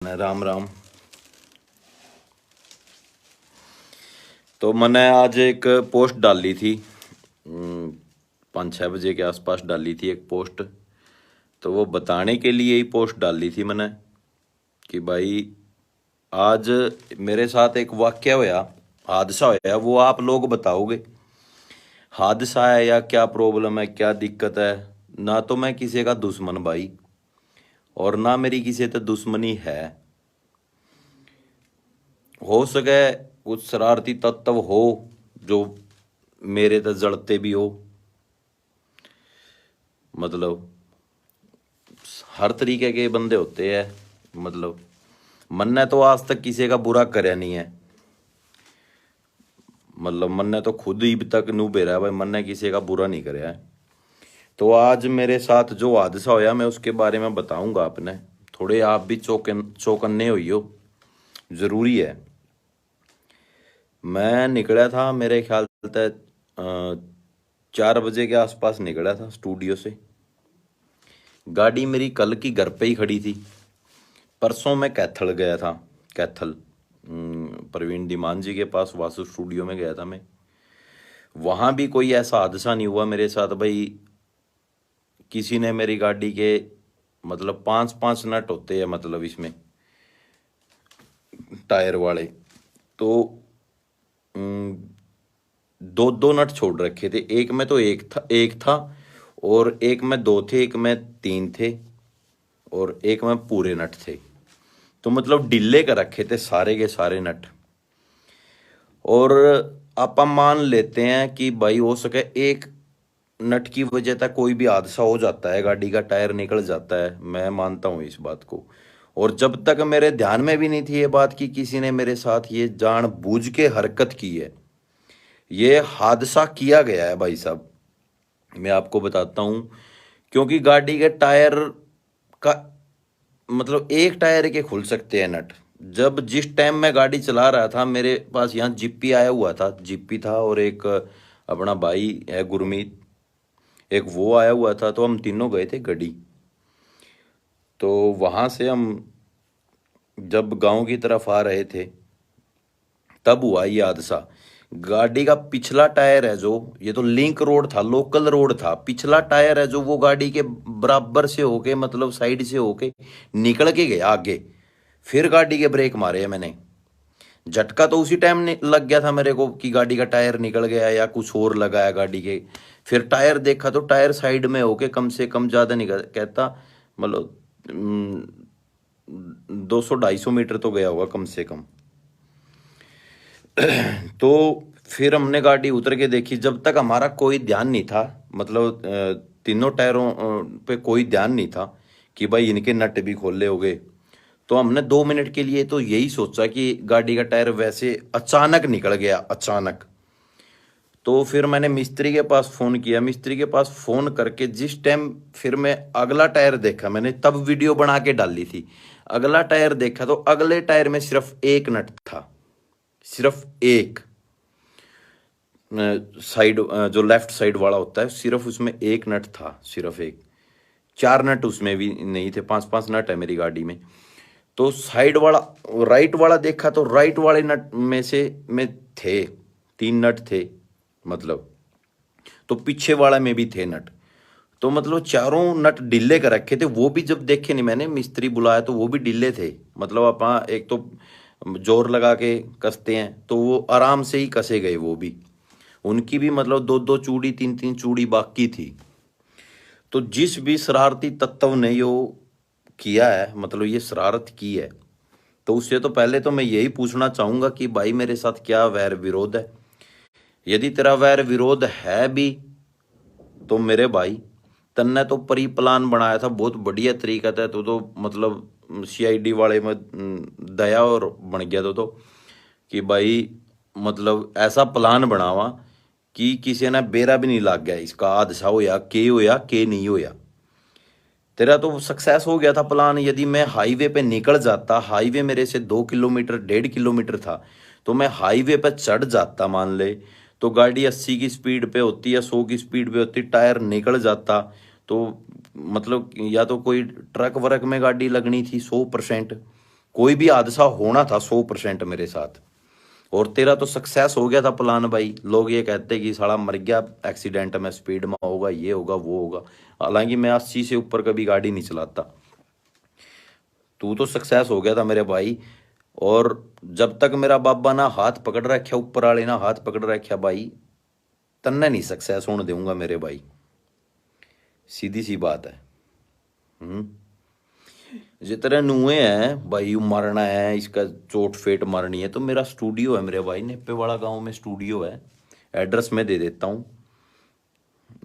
राम राम। तो मैंने आज एक पोस्ट डाली थी 5-6 बजे के आसपास डाली थी एक पोस्ट। तो वो बताने के लिए ही पोस्ट डाली थी मैंने कि भाई आज मेरे साथ एक वाक्य होया, हादसा होया, वो आप लोग बताओगे हादसा है या क्या प्रॉब्लम है, क्या दिक्कत है। ना तो मैं किसी का दुश्मन भाई, और ना मेरी किसी से दुश्मनी है। हो सके कुछ शरारती तत्व हो जो मेरे तो जड़ते भी हो, मतलब हर तरीके के बंदे होते हैं। मतलब मन्ने तो आज तक किसी का बुरा करया नहीं है, मतलब मन्ने तो खुद ही तक नू बेरा है भाई, मन्ने किसी का बुरा नहीं करया है। तो आज मेरे साथ जो हादसा होया मैं उसके बारे में बताऊंगा आपने। थोड़े आप भी चौकन्ने होइयो, जरूरी है। मैं निकला था मेरे ख्याल से 4 बजे के आसपास निकला था स्टूडियो से। गाड़ी मेरी कल की घर पे ही खड़ी थी। परसों मैं कैथल गया था, कैथल प्रवीण धीमान जी के पास वासु स्टूडियो में गया था मैं। वहाँ भी कोई ऐसा हादसा नहीं हुआ मेरे साथ भाई। किसी ने मेरी गाड़ी के मतलब 5-5 नट होते हैं मतलब इसमें टायर वाले, तो 2-2 नट छोड़ रखे थे। एक में तो एक था और एक में 2 थे, एक में 3 थे और एक में पूरे नट थे। तो मतलब डिले कर रखे थे सारे के सारे नट। और आप मान लेते हैं कि भाई हो सके एक नट की वजह तक कोई भी हादसा हो जाता है, गाड़ी का टायर निकल जाता है, मैं मानता हूँ इस बात को। और जब तक मेरे ध्यान में भी नहीं थी ये बात कि किसी ने मेरे साथ ये जानबूझ के हरकत की है, ये हादसा किया गया है भाई साहब। मैं आपको बताता हूँ। क्योंकि गाड़ी के टायर का मतलब एक टायर के खुल सकते हैं नट। जब जिस टाइम मैं गाड़ी चला रहा था मेरे पास यहाँ जीपी आया हुआ था, जीपी था और एक अपना भाई है गुरमीत, एक वो आया हुआ था। तो हम तीनों गए थे गड़ी। तो वहाँ से हम जब गांव की तरफ आ रहे थे तब हुआ ये हादसा। गाड़ी का पिछला टायर है जो, ये तो लिंक रोड था, लोकल रोड था, पिछला टायर है जो वो गाड़ी के बराबर से होके मतलब साइड से होके निकल के गया आगे। फिर गाड़ी के ब्रेक मारे हैं मैंने। झटका तो उसी टाइम लग गया था मेरे को कि गाड़ी का टायर निकल गया या कुछ और लगा है गाड़ी के। फिर टायर देखा तो टायर साइड में होके कम से कम ज़्यादा निकल कहता मतलब 200-250 मीटर तो गया होगा कम से कम। तो फिर हमने गाड़ी उतर के देखी। जब तक हमारा कोई ध्यान नहीं था, मतलब तीनों टायरों पे कोई ध्यान नहीं था कि भाई इनके नट भी खोले हो गए। तो हमने 2 मिनट के लिए तो यही सोचा कि गाड़ी का टायर वैसे अचानक निकल गया, अचानक। तो फिर मैंने मिस्त्री के पास फ़ोन किया। मिस्त्री के पास फ़ोन करके जिस टाइम फिर मैं अगला टायर देखा, मैंने तब वीडियो बना के डाली थी। अगला टायर देखा तो अगले टायर में सिर्फ एक नट था, सिर्फ एक। साइड जो लेफ्ट साइड वाला होता है सिर्फ उसमें एक नट था, सिर्फ एक। 4 नट उसमें भी नहीं थे, 5-5 नट है मेरी गाड़ी में। तो साइड वाला राइट वाला देखा तो राइट वाले नट में थे 3 नट थे मतलब। तो पीछे वाला में भी थे नट। तो मतलब चारों नट ढीले कर रखे थे। वो भी जब देखे नहीं मैंने, मिस्त्री बुलाया तो वो भी ढीले थे। मतलब अपना एक तो जोर लगा के कसते हैं तो वो आराम से ही कसे गए वो भी। उनकी भी मतलब 2-2 चूड़ी 3-3 चूड़ी बाकी थी। तो जिस भी शरारती तत्व ने यो किया है, मतलब ये शरारत की है, तो उससे तो पहले तो मैं यही पूछना चाहूंगा कि भाई मेरे साथ क्या वैर विरोध है। यदि तेरा वैर विरोध है भी तो मेरे भाई तन्ने तो परी प्लान बनाया था बहुत बढ़िया तरीका था। तो मतलब सीआईडी वाले में दया और बन गया तो कि भाई मतलब ऐसा प्लान बनावा कि किसी ने बेरा भी नहीं लग गया इसका हादसा होया के नहीं होया। तेरा तो सक्सेस हो गया था प्लान। यदि मैं हाईवे पे निकल जाता, हाईवे मेरे से 2 किलोमीटर 1.5 किलोमीटर था, तो मैं हाईवे पे चढ़ जाता मान ले। तो गाड़ी 80 की स्पीड पे होती या 100 की स्पीड पे होती, टायर निकल जाता। तो मतलब या तो कोई ट्रक वर्क में गाड़ी लगनी थी 100%, कोई भी हादसा होना था 100% मेरे साथ। और तेरा तो सक्सेस हो गया था प्लान भाई। लोग ये कहते कि साला मर गया एक्सीडेंट में, स्पीड में होगा, ये होगा वो होगा। हालांकि मैं 80 से ऊपर कभी गाड़ी नहीं चलाता। तू तो सक्सेस हो गया था मेरे भाई। और जब तक मेरा बाबा ना हाथ पकड़ रखा, ऊपर वाले ना हाथ पकड़ रखा भाई, तन्ने नहीं सक्सेस होने दूंगा मेरे भाई। सीधी सी बात है। हम्म। जितने नुए हैं भाई, मरना है इसका, चोट फेट मारनी है, तो मेरा स्टूडियो है मेरे भाई, नेप्पे वाला गांव में स्टूडियो है। एड्रेस मैं दे देता हूँ।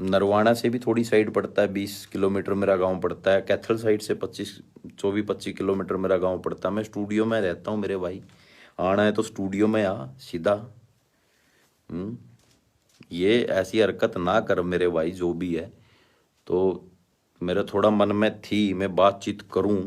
नरवाना से भी थोड़ी साइड पड़ता है, 20 किलोमीटर मेरा गांव पड़ता है। कैथल साइड से 25 किलोमीटर मेरा गांव पड़ता है। मैं स्टूडियो में रहता हूँ मेरे भाई। आना है तो स्टूडियो में आ सीधा। हम्म। ये ऐसी हरकत ना कर मेरे भाई, जो भी है। तो मेरे थोड़ा मन में थी मैं बातचीत करूं।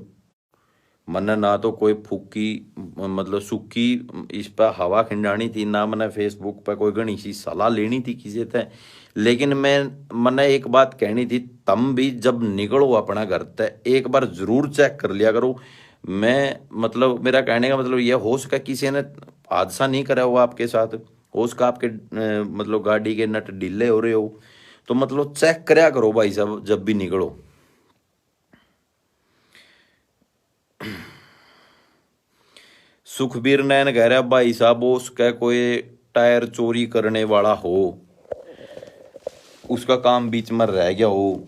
मन्ने ना तो कोई फूकी, मतलब सूखी इस पर हवा खिंडानी थी, ना मैंने फेसबुक पर कोई घनी सी सलाह लेनी थी किसी से। लेकिन मैंने एक बात कहनी थी, तुम भी जब निकलो अपना घर ते एक बार जरूर चेक कर लिया करो। मैं मतलब मेरा कहने का मतलब यह, हो सका किसी ने हादसा नहीं करा हुआ आपके साथ, हो सका आपके मतलब गाड़ी के नट ढीले हो रहे हो, तो मतलब चेक करया करो भाई साहब जब भी निकलो। सुखबीर नैन कह रहा भाई साहब, वो उसका कोई टायर चोरी करने वाला हो, उसका काम बीच में रह गया हो,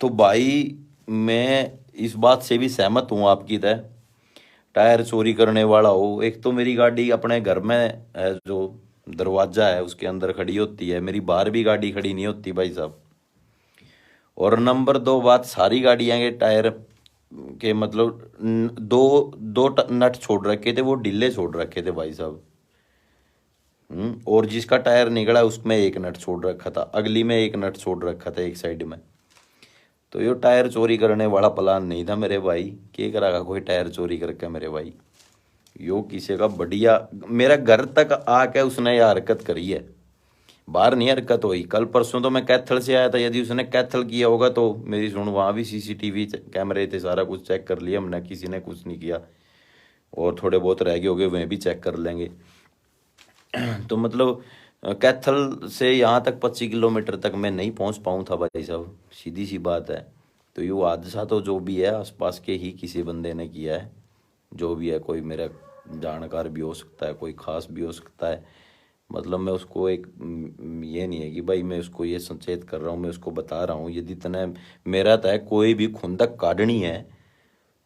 तो भाई मैं इस बात से भी सहमत हूँ आपकी तरह। टायर चोरी करने वाला हो, एक तो मेरी गाड़ी अपने घर में है, जो दरवाजा है उसके अंदर खड़ी होती है, मेरी बाहर भी गाड़ी खड़ी नहीं होती भाई साहब। और नंबर दो बात, सारी गाड़ियां के टायर के मतलब दो दो नट छोड़ रखे थे, वो ढीले छोड़ रखे थे भाई साहब। और जिसका टायर निकला उसमें एक नट छोड़ रखा था, अगली में एक नट छोड़ रखा था एक साइड में। तो ये टायर चोरी करने वाला प्लान नहीं था मेरे भाई। क्या करागा कोई टायर चोरी करके मेरे भाई। यो किसी का बढ़िया मेरा घर तक आके उसने यह हरकत करी है, बाहर नहीं हरकत हुई। कल परसों तो मैं कैथल से आया था, यदि उसने कैथल किया होगा तो मेरी सुन, वहाँ भी सीसीटीवी कैमरे थे, सारा कुछ चेक कर लिया हमने, किसी ने कुछ नहीं किया। और थोड़े बहुत रह गए होंगे वह भी चेक कर लेंगे। तो मतलब कैथल से यहाँ तक 25 किलोमीटर तक मैं नहीं पहुँच पाऊँ था भाई साहब, सीधी सी बात है। तो ये हादसा तो जो भी है आसपास के ही किसी बंदे ने किया है, जो भी है, कोई मेरा जानकार भी हो सकता है, कोई खास भी हो सकता है। मतलब मैं उसको एक ये नहीं है कि भाई मैं उसको ये सचेत कर रहा हूँ, मैं उसको बता रहा हूँ। यदि तने मेरा तय कोई भी खुंदक काटनी है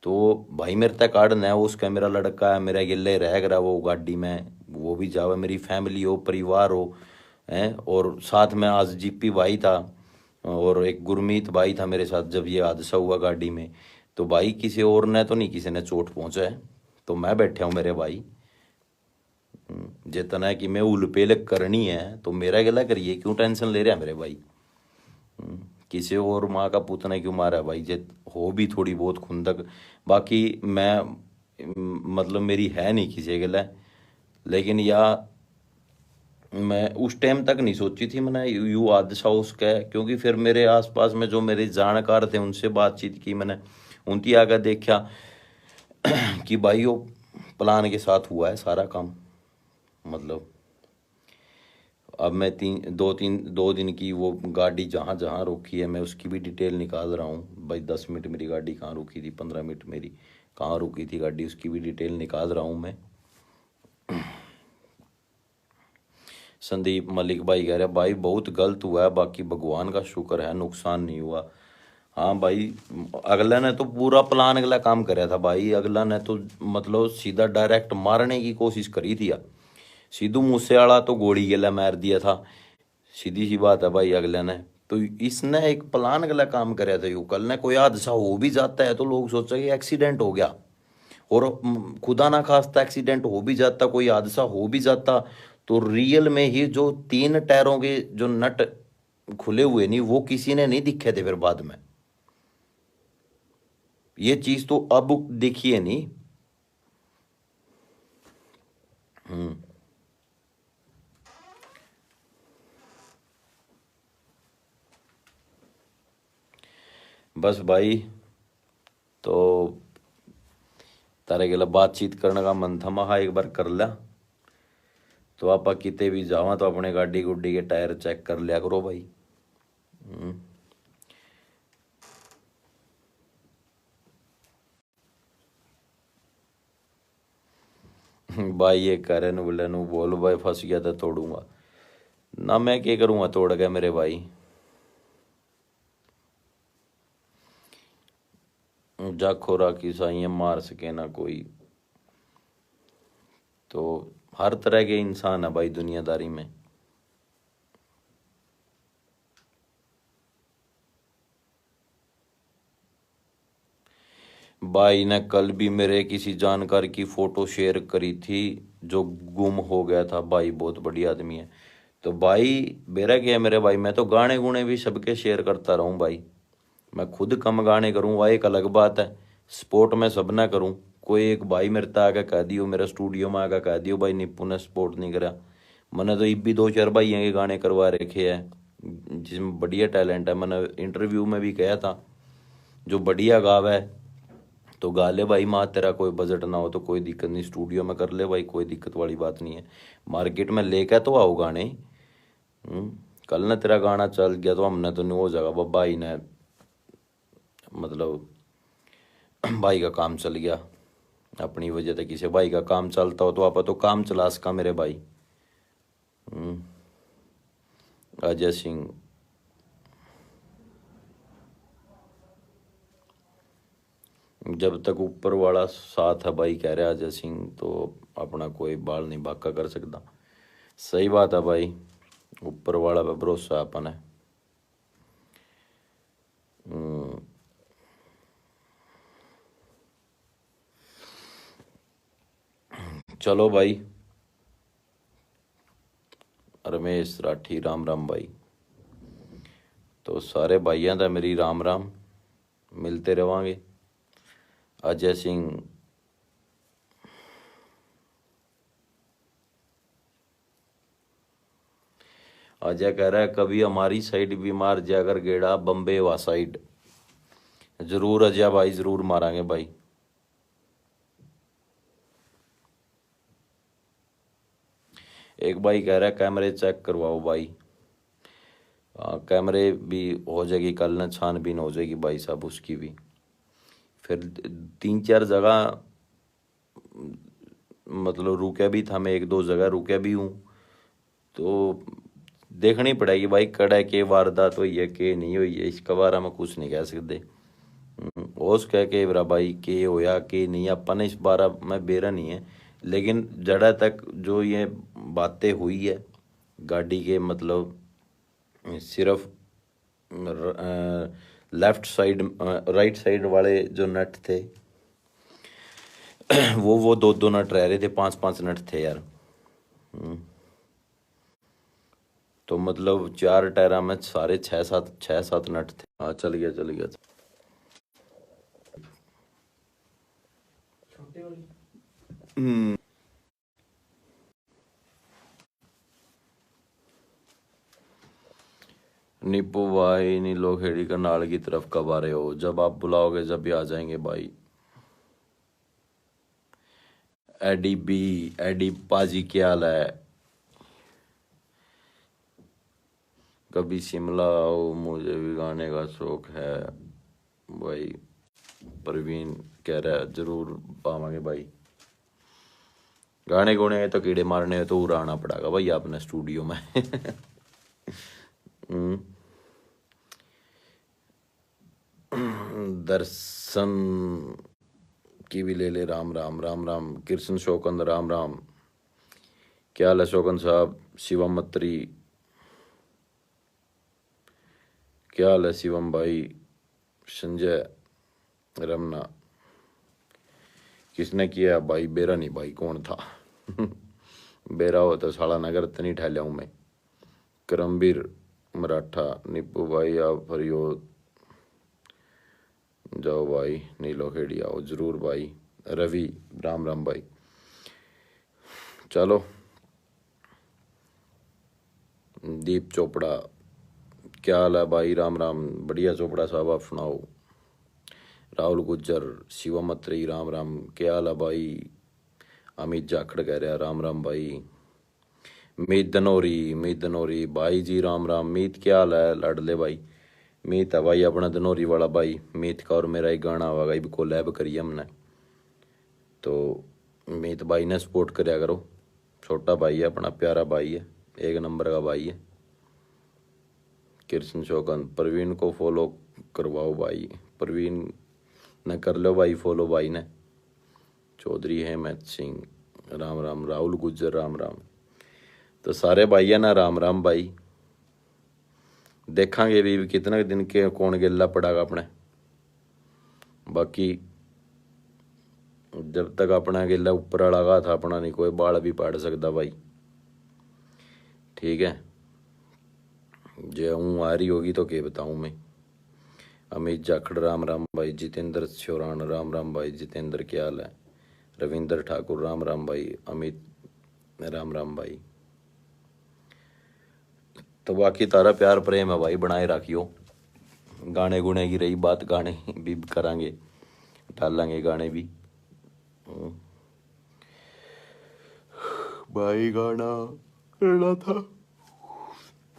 तो भाई मेरे तक काटना है। वो उसका मेरा लड़का है, मेरा गिले रह गया वो गाड़ी में, वो भी जावे, मेरी फैमिली हो, परिवार हो, हैं। और साथ में आज जीपी भाई था और एक गुरमीत भाई था मेरे साथ जब ये हादसा हुआ गाड़ी में। तो भाई किसी और ने तो नहीं, किसी ने चोट पहुंचा है, तो मैं बैठा हूँ मेरे भाई। जितना है कि मैं उलपेल करनी है तो मेरा गला करिए, क्यों टेंशन ले रहे हैं मेरे भाई। किसी और माँ का पूत ने क्यों मारा है भाई, जे हो भी थोड़ी बहुत खुंदक। बाकी मैं मतलब मेरी है नहीं किसी गला, लेकिन या मैं उस टाइम तक नहीं सोची थी मैंने यू हादसा उसका है, क्योंकि फिर मेरे आसपास में जो मेरे जानकार थे उनसे बातचीत की मैंने, उनकी आगे देखा कि भाई वो प्लान के साथ हुआ है सारा काम। मतलब अब मैं 2 दिन की वो गाड़ी जहाँ जहाँ रोकी है मैं उसकी भी डिटेल निकाल रहा हूँ भाई। 10 मिनट मेरी गाड़ी कहाँ रुकी थी, 15 मिनट मेरी कहाँ रुकी थी गाड़ी, उसकी भी डिटेल निकाल रहा हूँ मैं। संदीप मलिक भाई कह रहे भाई बहुत गलत हुआ है, बाकी भगवान का शुक्र है नुकसान नहीं हुआ। हाँ भाई, अगला ने तो पूरा प्लान अगला काम कराया था भाई। अगला ने तो मतलब सीधा डायरेक्ट मारने की कोशिश करी थी यार। सिद्धू मूसेवाला तो गोली गला मार दिया था, सीधी सी बात है भाई। अगले ने तो इसने एक प्लान गला काम कराया था। यू कल ने कोई हादसा हो भी जाता है तो लोग सोचा कि एक्सीडेंट हो गया, और खुदा ना खास्ता एक्सीडेंट हो भी जाता, कोई हादसा हो भी जाता, तो रियल में ही जो 3 टायरों के जो नट खुले हुए नहीं, वो किसी ने नहीं दिखे थे फिर बाद में। ये चीज तो अब देखिए नहीं। हम्म। बस भाई, तो तारे गला बातचीत करने का मन था, महा एक बार कर लिया तो आप किते भी जावा तो अपने गाड़ी गुड्डी के टायर चेक कर लिया करो भाई। भाई ये करे न बोले नु बोल भाई फंस गया था तोड़ूंगा ना, मैं क्या करूंगा तोड़ गया मेरे भाई। जाखोरा की साइयां मार सके ना कोई, तो हर तरह के इंसान है भाई दुनियादारी में। भाई ने कल भी मेरे किसी जानकार की फोटो शेयर करी थी जो गुम हो गया था भाई, बहुत बढ़िया आदमी है। तो भाई मेरा क्या है मेरे भाई, मैं तो गाने गुने भी सबके शेयर करता रहूं भाई। मैं खुद कम गाने करूं वह एक अलग बात है, स्पोर्ट में सब ना करूं। कोई एक भाई मेरे तक आके कह दियो, मेरे स्टूडियो में आके कह दियो भाई निप्पू ने सपोर्ट नहीं करा। मैंने तो इब भी 2-4 भाई के गाने करवा रखे है जिसमें बढ़िया टैलेंट है। मैंने इंटरव्यू में भी कहा था जो बढ़िया गावा है तो गा ले भाई, माँ तेरा कोई बजट ना हो तो कोई दिक्कत नहीं, स्टूडियो में कर ले भाई, कोई दिक्कत वाली बात नहीं है। मार्केट में लेकर तो आओ गाने। कल ना तेरा गाना चल गया तो हमने तो नहीं हो जाएगा भाई ने, मतलब भाई का काम चल गया अपनी वजह से। किसी भाई का काम चलता हो तो आप तो काम चला सका मेरे भाई। अजय सिंह जब तक ऊपर वाला साथ है भाई, कह रहे अजय सिंह, तो अपना कोई बाल नहीं बाका कर सकता। सही बात है भाई, ऊपर वाला पे भरोसा अपन है। चलो भाई, रमेश राठी राम राम भाई। तो सारे भाइयों का मेरी राम राम, मिलते रवांगे। अजय सिंह अजय कह रहा है कभी हमारी साइड भी मार जाकर गेड़ा बम्बे वा साइड। जरूर अजय भाई, जरूर मारांगे भाई। एक भाई कह रहा है कैमरे चेक करवाओ भाई। कैमरे भी हो जाएगी कल ना, छानबीन हो जाएगी भाई साहब उसकी भी। फिर 3-4 जगह मतलब रुका भी था मैं, 1-2 जगह रुका भी हूँ, तो देखनी पड़ेगी भाई कड़ा के वारदात हुई है के नहीं हुई है, इसका बारे में कुछ नहीं कह सकते। होश कह के बरा भाई के होया के नहीं अपन इस बारे में बेरा नहीं है, लेकिन जड़ा तक जो ये बातें हुई है गाड़ी के, मतलब सिर्फ लेफ्ट साइड राइट साइड वाले जो नट थे वो 2-2 नट रह रहे थे, 5-5 नट थे यार। तो मतलब 4 टायरा में सारे 6-7 नट थे। हाँ चल गया चल गया। निप्पू भाई नीलो खेड़ी करनाल की तरफ कब आ रहे हो? जब आप बुलाओगे जब भी आ जाएंगे भाई। एडी पाजी क्या हाल है? कभी शिमला आओ, मुझे भी गाने का शौक है भाई। प्रवीण कह रहा है जरूर पावांगे भाई। गाने गुने तो कीड़े मारने तो उड़ा आना पड़ेगा भाई आपने स्टूडियो में। दर्शन की भी ले ले, राम राम राम राम। कृष्ण शोकंद राम राम, क्या हाल है शोकंद साहब? शिवम मत्री क्या हाल है शिवम भाई? संजय रमना किसने किया भाई? बेरा नहीं भाई, कौन था? बेरा हो तो साला नगर तनी ठहल्या हूँ मैं। करमबीर मराठा, निप्पू भाई आप फरियोद जाओ भाई, नीलो खेड़ी आओ जरूर भाई। रवि राम राम भाई। चलो दीप चोपड़ा क्या हाल है भाई? राम राम, बढ़िया चोपड़ा साहब आप सुनाओ। राहुल गुज्जर, शिवम अत्री, राम राम, क्या हाल है भाई। अमित जाखड़ कह रहा राम राम भाई। मीत धनौरी भाई जी राम राम। मीत क्या हाल है लाडले भाई। मीत है भाई अपना धनौरी वाला भाई। मीत का और मेरा एक गाना हुआ भाई, कोलैब करिए हमने, तो मीत भाई ने सपोर्ट करया करो। छोटा भाई है अपना, प्यारा भाई है, एक नंबर का भाई है। कृष्ण शोकन, प्रवीण को फॉलो करवाओ भाई। प्रवीण ने कर लो भाई फॉलो भाई ने। चौधरी हेमंत सिंह राम राम। राहुल गुज्जर राम राम। तो सारे भाई है ना, राम राम भाई। देखांगे भी कितने दिन के कौन गिल्ला पड़ागा अपने। बाकी जब तक अपना गिल्ला ऊपर वाला गा था, अपना नहीं कोई बाल भी पाड़ सकता भाई, ठीक है। जे हूँ आ रही होगी तो क्या बताऊँ मैं। अमित जाखड़ राम राम भाई। जितेंद्र छोरान राम राम भाई। जितेंद्र क्या हाल है। रविंद्र ठाकुर राम राम भाई। अमित राम राम भाई। तो बाकी तारा प्यार प्रेम है भाई, बनाए रखियो। गाने गुने की रही बात, गाने भी करांगे, डालेंगे गाने भी भाई। गाना करना था।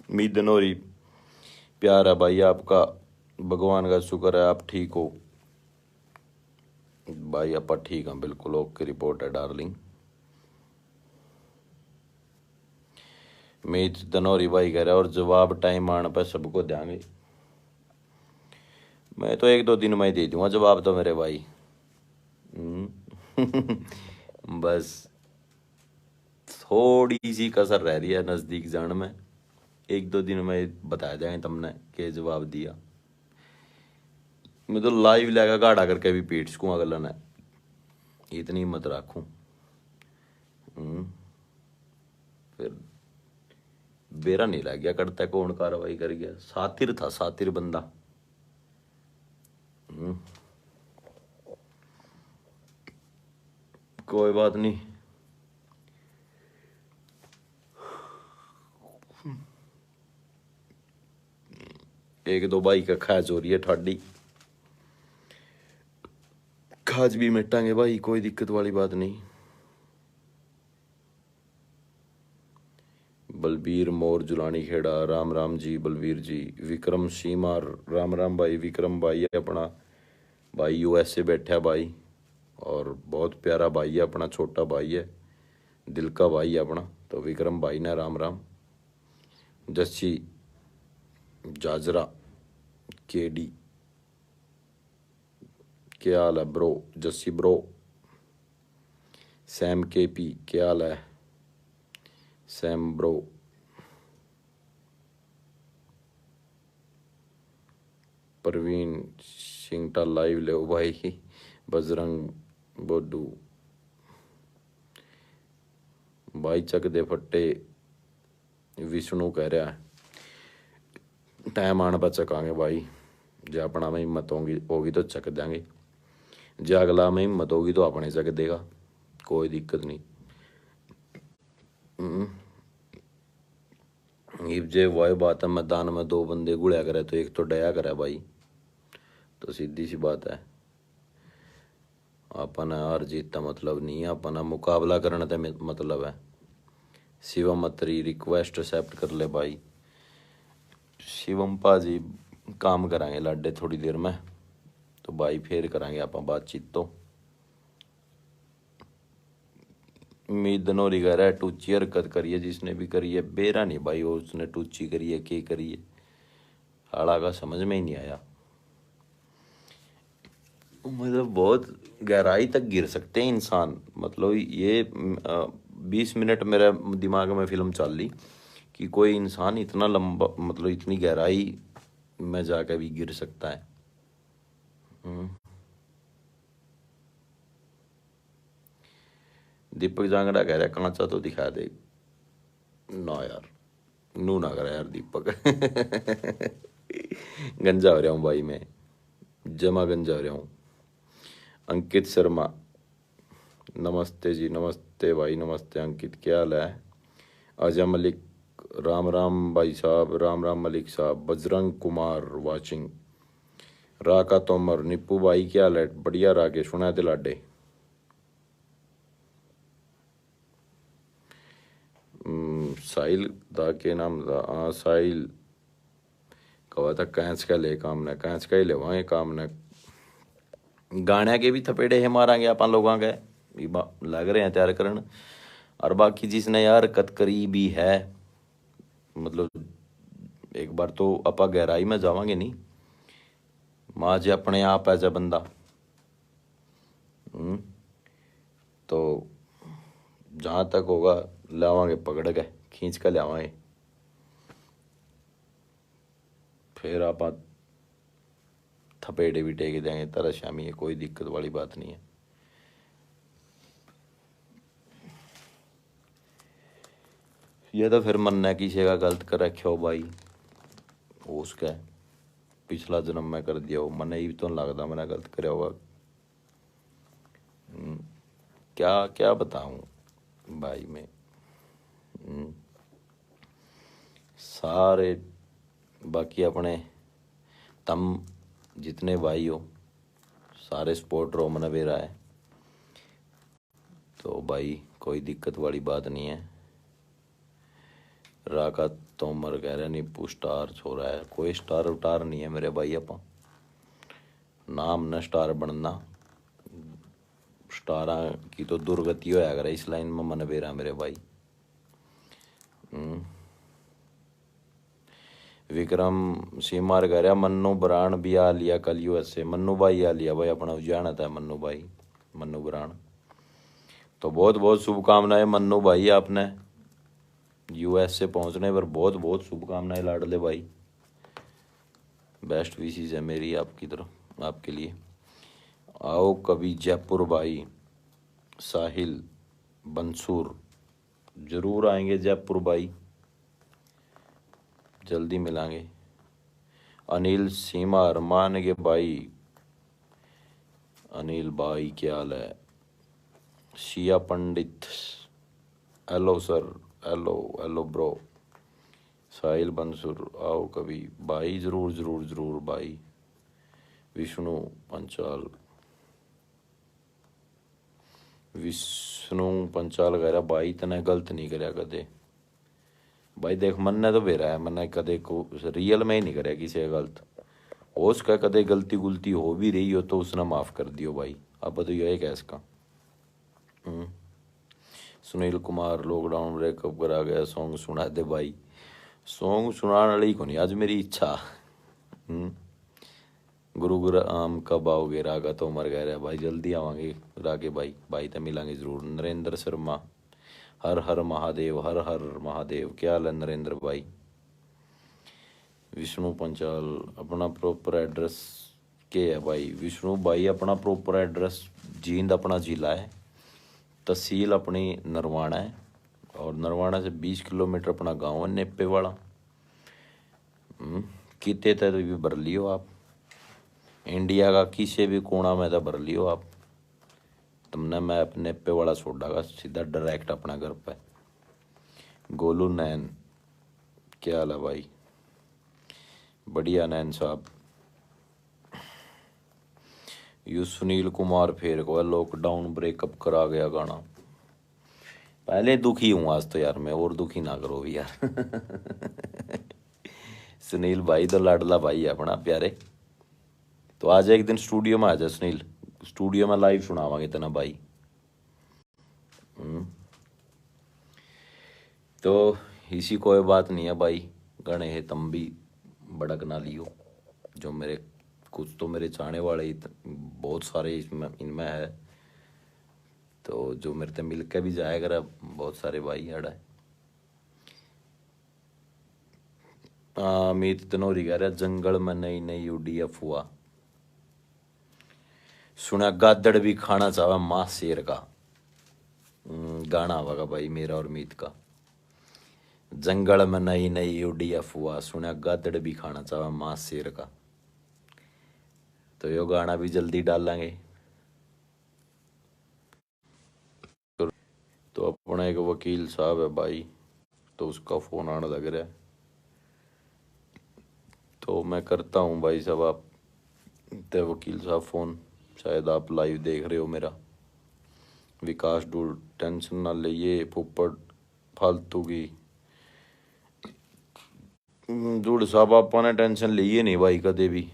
मीत धनौरी, प्यार है भाई आपका, भगवान का शुक्र है आप ठीक हो भाई। आप ठीक हैं बिल्कुल, ओके रिपोर्ट है डार्लिंग। मीत धनौरी भाई कह रहा है और जवाब टाइम आने पर सबको देंगे। मैं तो एक दो दिन में ही दे दूंगा जवाब तो मेरे भाई। बस थोड़ी सी कसर रह रही है नजदीक जाने में, एक दो दिन में बताया जाए तुमने के जवाब दिया। मैं तो लाइव लेगा गाड़ा करके भी पीट सकूँ अगला ने, इतनी हिम्मत रखूं। फिर बेरा नहीं लग गया करता कौन कार्रवाई कर गया। सातिर था, सातिर बंदा। कोई बात नहीं। एक दो भाई का खाज हो रही है ठाडी, खाज भी मिटांगे भाई, कोई दिक्कत वाली बात नहीं। बलबीर मोर जुलानी खेड़ा राम राम जी। बलबीर जी। विक्रम सीमार राम राम भाई। विक्रम भाई है अपना भाई, यूएसए बैठा भाई, और बहुत प्यारा भाई है अपना, छोटा भाई है, दिल का भाई है अपना। तो विक्रम भाई ने राम राम। जस्सी जाजरा केडी, क्या हाल है bro. Jassi bro. Sam KP, क्या हाल है सैम ब्रो। प्रवीण सिंगटा लाइव ले भाई। बजरंग बोडू भाई चक दे फट्टे। विष्णु कह रहा है टाइम आने पर चकांगे भाई, जो अपना में हिम्मत होगी तो चक देंगे, जो अगला में हिम्मत होगी तो अपने चक देगा, कोई दिक्कत नहीं। जे वही बात है, मैदान में दो बंदे गुड़िया करे तो एक तो डया करे भाई, तो सीधी सी बात है। अपना हार जीत का मतलब नहीं है, अपना मुकाबला करने का मतलब है। शिवम अत्री रिक्वेस्ट एक्सेप्ट कर ले भाई। शिवम भाजी काम करांगे लाडे थोड़ी देर में, तो भाई फिर करांगे आप बातचीत। तो उम्मीद धनौरी कह रहा है टूची हरकत करिए, जिसने भी करी है बेरा नहीं भाई, और उसने टूची करी है के करी है, हाड़ा का समझ में ही नहीं आया। मतलब बहुत गहराई तक गिर सकते हैं इंसान, मतलब ये 20 मिनट मेरे दिमाग में फिल्म चल रही कि कोई इंसान इतना लंबा, मतलब इतनी गहराई में जाकर भी गिर सकता है। दीपक जांगड़ा कह रहा है कांचा तो दिखा दे ना यार, नू ना करा यार दीपक। गंजा हो रहा हूँ भाई मैं, जमा गंजा हो रहा हूँ। अंकित शर्मा नमस्ते जी। नमस्ते भाई, नमस्ते अंकित, क्या हाल है। अजय मलिक राम राम भाई साहब। राम राम मलिक साहब। बजरंग कुमार वाचिंग। राका तोमर निप्पू भाई क्या हाल है? बढ़िया राके सुना ते लाडे। साहिल दा के नाम दा हाँ साहिल कहा था कैंच का ले काम ने कैंच का ही लेवांगे काम ने गाने के भी थपेड़े है मारांगे अपन लोगों के लग रहे हैं तैयार करन। और बाकी जिसने यार हरकत करी भी है मतलब एक बार तो अपा गहराई में जावांगे नहीं माँ जे अपने आप है जा बंदा तो जहाँ तक होगा लावांगे पकड़ के खींच कर लावांगे फिर आप थपेड़े भी टेक देंगे तरह शामी है कोई दिक्कत वाली बात नहीं है। ये तो फिर मन ने किसी का गलत कर रखे हो भाई वो उसका पिछला जन्म में कर दिया हो मन ही तो लगता मैंने गलत कराया होगा। क्या क्या बताऊं भाई में सारे बाकी अपने तम जितने भाई हो सारे सपोर्ट रो मन बेरा है तो भाई कोई दिक्कत वाली बात नहीं है। राका तोमर कह रहे नीपू स्टार छोरा है कोई स्टार उटार नहीं है मेरे भाई अपा नाम न स्टार बनना स्टार की तो दुर्गति होया करे इस लाइन में मन बेरा मेरे भाई। विक्रम सीमार कह रहा मन्नू ब्रांड भी आ लिया कल यूएस से मन्नू भाई आ लिया भाई अपना उजाना था मन्नू भाई मन्नू ब्रांड तो बहुत बहुत शुभकामनाएं मन्नू भाई आपने यूएस से पहुंचने पर बहुत बहुत शुभकामनाएं लाडले भाई बेस्ट विशेष है मेरी आपकी तरफ आपके लिए। आओ कभी जयपुर भाई साहिल बंसूर जरूर आएंगे जयपुर भाई जल्दी मिलांगे। अनिल सीमा अरमान के भाई अनिल भाई क्या हाल है? Shiya Pandit hello sir hello hello bro. Sahil बंसूर आओ कभी भाई जरूर जरूर जरूर भाई। विष्णु पंचाल कह रहा भाई इतना गलत नहीं कराया कदे भाई देख मन ने तो बेरा है मैंने कदे को रियल में ही नहीं कराया किसी का गलत हो उसका कदे गलती गुलती हो भी रही हो तो उसने माफ कर दियो भाई अब तो यही क्या इसका। सुनील कुमार लॉकडाउन ब्रेकअप करा गया सॉन्ग सुना दे भाई सॉन्ग सुनाने वाली को नहीं आज मेरी इच्छा। गुरुग्राम कब आओगे रागा तो मर गए रहा भाई जल्दी आवांगे रागे भाई भाई तो मिलांगे जरूर। नरेंद्र शर्मा हर हर महादेव क्या हाल है नरेंद्र भाई। विष्णु पंचाल अपना प्रॉपर एड्रेस के है भाई विष्णु भाई अपना प्रॉपर एड्रेस जींद अपना जिला है तहसील अपनी नरवाना है और नरवाना से 20 किलोमीटर अपना गांव है नेप्पे वाला। कितने तक भी भर लियो आप इंडिया का किसी भी कोना में तो भर लियो आप तुमने मैं अपने पे वाला छोड़ डागा सीधा डायरेक्ट अपना घर पे। गोलू नैन क्या हाल है भाई बढ़िया नैन साहब। यू सुनील कुमार फेर को लॉकडाउन ब्रेकअप करा गया गाना पहले दुखी हूँ आज तो यार मैं और दुखी ना करो भी यार सुनील भाई तो लाडला भाई है अपना प्यारे तो आज एक दिन स्टूडियो में आ जा सुनील स्टूडियो में लाइव सुनावांगे इतना भाई। तो इसी कोई बात नहीं है भाई गणे है तम भी भड़क ना लियो जो मेरे कुछ तो मेरे चाहने वाले बहुत सारे इसमें इनमें है तो जो मेरे से मिल के भी जाएगा बहुत सारे भाई हड़ा है। अमित तनोरी कह रहा जंगल में नई नई उड़ी अफवाह सुना गादड़ भी खाना चाहे मां शेर का गाना होगा भाई मेरा और मीत का जंगल में नई नई उड़ी अफवाह सुना गादड़ भी खाना चाहे मां शेर का तो यो गाना भी जल्दी डालेंगे। तो अपना एक वकील साहब है भाई तो उसका फोन आने लग रहा है तो मैं करता हूँ भाई साहब आप तो वकील साहब फ़ोन, शायद आप लाइव देख रहे हो मेरा। विकास डूल, टेंशन ना लिए पोपट फालतू की। डूल साहब आपा ने टेंशन ली नहीं भाई कदे भी,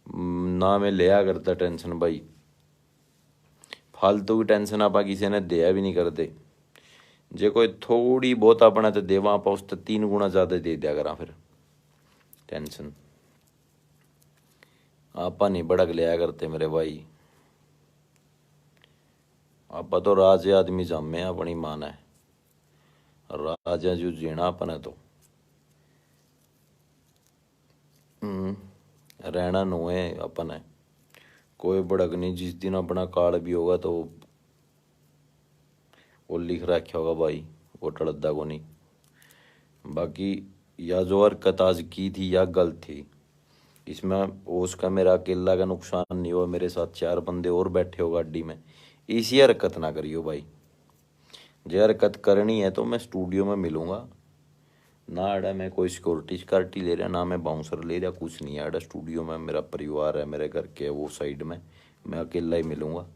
ना मैं लिया करता टेंशन भाई। फालतू की टेंशन आप किसी ने दिया भी नहीं करते। जे कोई थोड़ी बहुत अपना तो देवा आप उससे 3 गुना ज़्यादा दे दिया करा फिर टेंशन। आपा नहीं भड़क लिया करते मेरे भाई। आपा तो राजे आदमी जमे अपनी मान है, राजा जो जीना अपने तो रहना नो है अपने। कोई भड़क नहीं, जिस दिन अपना काल भी होगा तो वो लिख रखा होगा भाई, वो टलदा को नहीं। बाकी या जो हरकत आज की थी या गलत थी, इसमें उसका मेरा अकेला का नुकसान नहीं हुआ, मेरे साथ 4 बंदे और बैठे हो गाड़ी में। इसी हरकत ना करियो भाई। जो हरकत करनी है तो मैं स्टूडियो में मिलूंगा ना। अड़ा मैं कोई सिक्योरिटी ले रहा, ना मैं बाउंसर ले रहा, कुछ नहीं है। अड़ा स्टूडियो में मेरा परिवार है, मेरे घर के वो साइड में, मैं अकेला ही मिलूंगा।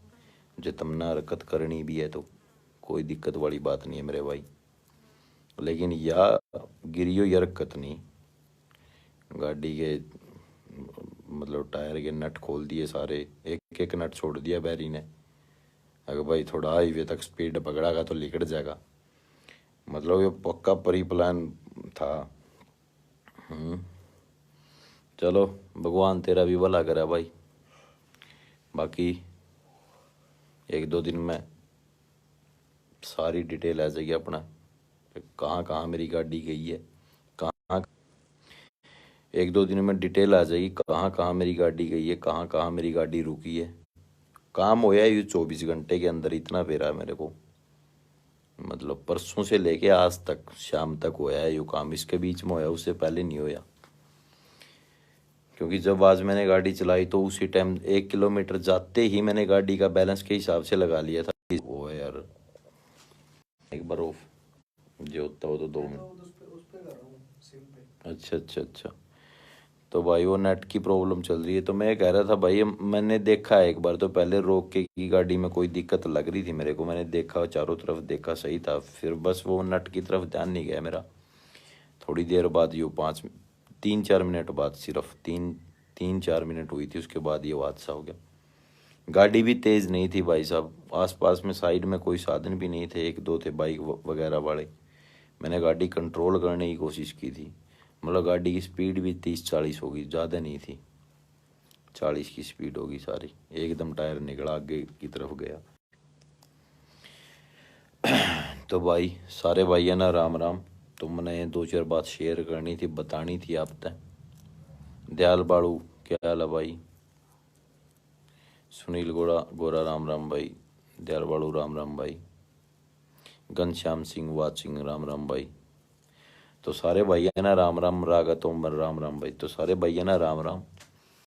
जो तुमने हरकत करनी भी है तो कोई दिक्कत वाली बात नहीं है मेरे भाई। लेकिन या गिरियो या हरकत नहीं। गाड़ी के मतलब टायर के नट खोल दिए सारे, एक एक नट छोड़ दिया बैरी ने। अगर भाई थोड़ा हाईवे तक स्पीड पकड़ागा तो लिकड़ जाएगा। मतलब ये पक्का प्री प्लान था। चलो भगवान तेरा भी भला करे भाई। बाकी 1-2 दिन में सारी डिटेल आ जाएगी अपना, कहाँ कहाँ मेरी गाड़ी गई है, कहाँ 1-2 दिन में डिटेल आ जाएगी कहाँ कहाँ मेरी गाड़ी गई है, कहाँ कहाँ मेरी गाड़ी रुकी है। काम होया ये 24 घंटे के अंदर इतना पेरा है मेरे को। मतलब परसों से लेके आज तक शाम तक होया है ये काम। इसके बीच में होया, उससे पहले नहीं होया। क्योंकि जब आज मैंने गाड़ी चलाई तो उसी टाइम 1 किलोमीटर जाते ही मैंने गाड़ी का बैलेंस के हिसाब से लगा लिया था। वो यार एक बार ऑफ जो होता हो तो 2 मिनट। अच्छा अच्छा अच्छा। तो भाई वो नेट की प्रॉब्लम चल रही है। तो मैं कह रहा था भाई, मैंने देखा एक बार तो पहले रोक के की गाड़ी में कोई दिक्कत लग रही थी मेरे को। मैंने देखा चारों तरफ, देखा सही था, फिर बस वो नट की तरफ ध्यान नहीं गया मेरा। थोड़ी देर बाद ये 3-4 मिनट बाद, सिर्फ 3-4 मिनट हुई थी, उसके बाद ये हादसा हो गया। गाड़ी भी तेज़ नहीं थी भाई साहब, आसपास में साइड में कोई साधन भी नहीं थे, 1-2 थे बाइक वगैरह वाले। मैंने गाड़ी कंट्रोल करने की कोशिश की थी। मतलब गाड़ी की स्पीड भी 30-40 होगी, ज़्यादा नहीं थी, 40 की स्पीड होगी सारी। एकदम टायर निकला, आगे की तरफ गया। तो भाई सारे भाइयों ना राम राम। तुमने 2-4 बात शेयर करनी थी, बतानी थी आप तक। दयाल बाड़ू क्या हाल है भाई? सुनील गोरा राम राम भाई। दयाल बाड़ू राम राम भाई। घनश्याम सिंह वाचिंग राम राम भाई। तो सारे भैया ना राम राम। रागा तोमर राम राम भाई। तो सारे भैया ना राम राम।